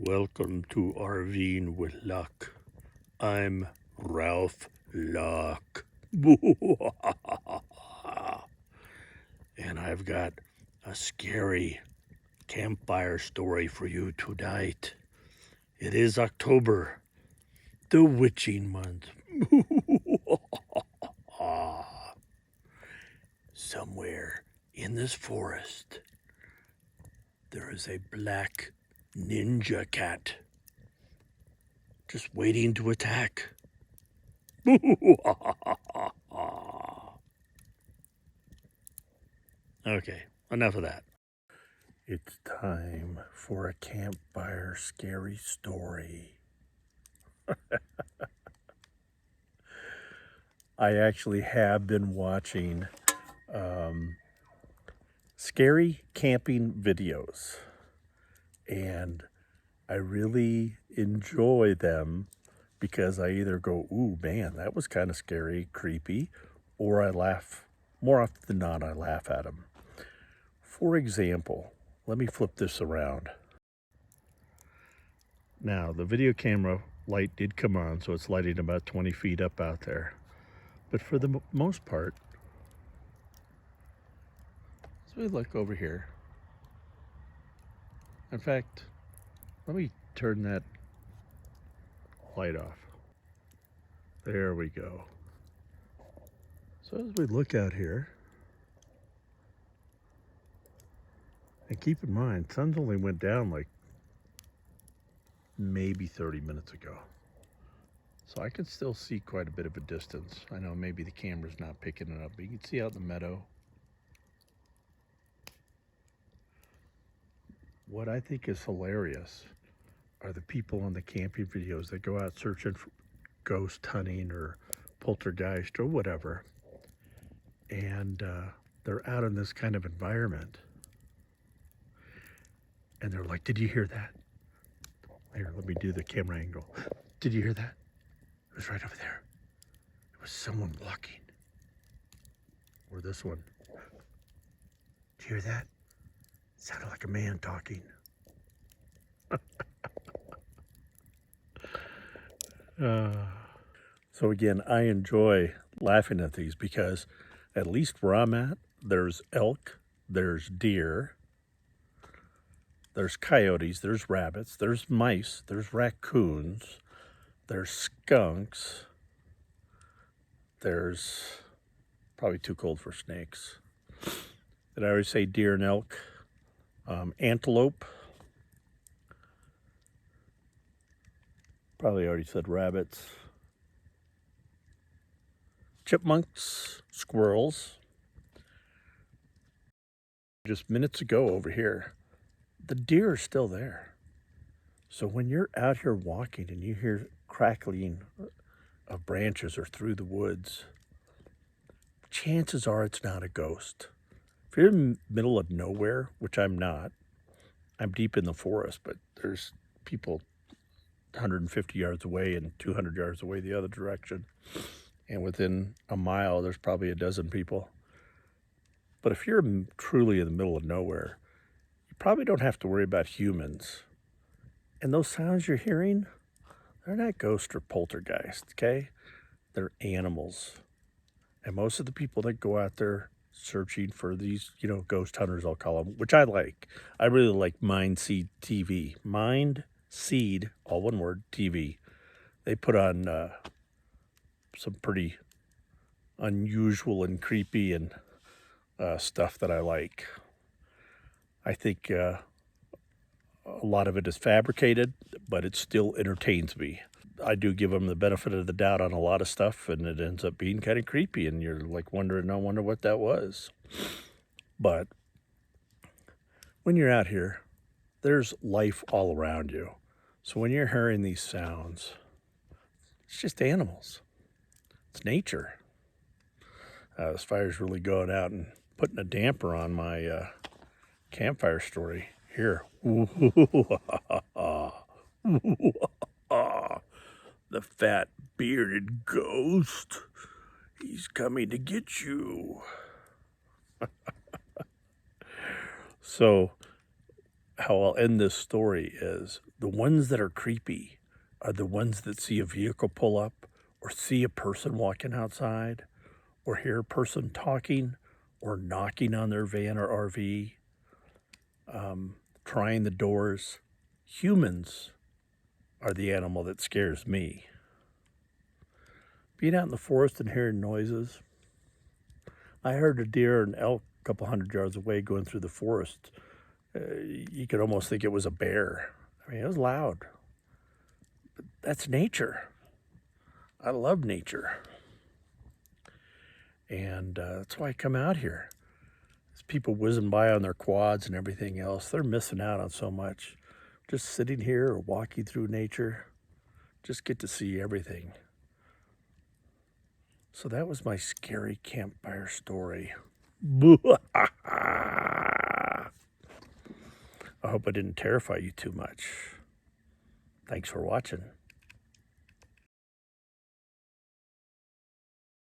Welcome to RVing with Luck. I'm Ralph Luck. And I've got a scary campfire story for you tonight. It is October, the witching month. Somewhere in this forest, there is a black ninja cat just waiting to attack. Okay, enough of that. It's time for a campfire scary story. I actually have been watching scary camping videos, and I really enjoy them because I either go, ooh, man, that was kind of scary, creepy, or I laugh. More often than not, I laugh at them. For example, let me flip this around. Now, the video camera light did come on, so it's lighting about 20 feet up out there. But for the most part, as we look over here, in fact, let me turn that light off. There we go. So as we look out here, and keep in mind, sun's only went down like maybe 30 minutes ago. So I can still see quite a bit of a distance. I know maybe the camera's not picking it up, but you can see out in the meadow. What I think is hilarious are the people on the camping videos that go out searching for ghost hunting or poltergeist or whatever. And they're out in this kind of environment. And they're like, did you hear that? Here, let me do the camera angle. Did you hear that? It was right over there. It was someone walking. Or this one. Did you hear that? It sounded like a man talking. So again, I enjoy laughing at these because at least where I'm at, there's elk, there's deer, there's coyotes, there's rabbits, there's mice, there's raccoons, there's skunks, there's probably too cold for snakes. Did I already say deer and elk? Antelope. Probably already said rabbits. Chipmunks, squirrels. Just minutes ago over here, the deer are still there. So when you're out here walking and you hear crackling of branches or through the woods, chances are it's not a ghost. If you're in the middle of nowhere, which I'm not, I'm deep in the forest, but there's people 150 yards away and 200 yards away the other direction. And within a mile, there's probably a dozen people. But if you're truly in the middle of nowhere, you probably don't have to worry about humans. And those sounds you're hearing, they're not ghosts or poltergeists, okay? They're animals. And most of the people that go out there searching for these, ghost hunters, I'll call them, which I like. I really like Mindseed TV. Mindseed, all one word, TV. They put on some pretty unusual and creepy and stuff that I like. I think a lot of it is fabricated, but it still entertains me. I do give them the benefit of the doubt on a lot of stuff, and it ends up being kind of creepy, and you're like I wonder what that was. But when you're out here, there's life all around you. So when you're hearing these sounds, it's just animals. It's nature. This fire's really going out and putting a damper on my campfire story here. The fat bearded ghost. He's coming to get you. So how I'll end this story is the ones that are creepy are the ones that see a vehicle pull up or see a person walking outside or hear a person talking or knocking on their van or RV, trying the doors. Humans are the animal that scares me. Being out in the forest and hearing noises. I heard a deer and elk a couple hundred yards away going through the forest. You could almost think it was a bear. I mean, it was loud. But that's nature. I love nature. And that's why I come out here. There's people whizzing by on their quads and everything else. They're missing out on so much. Just sitting here or walking through nature, just get to see everything. So that was my scary campfire story. I hope I didn't terrify you too much. Thanks for watching.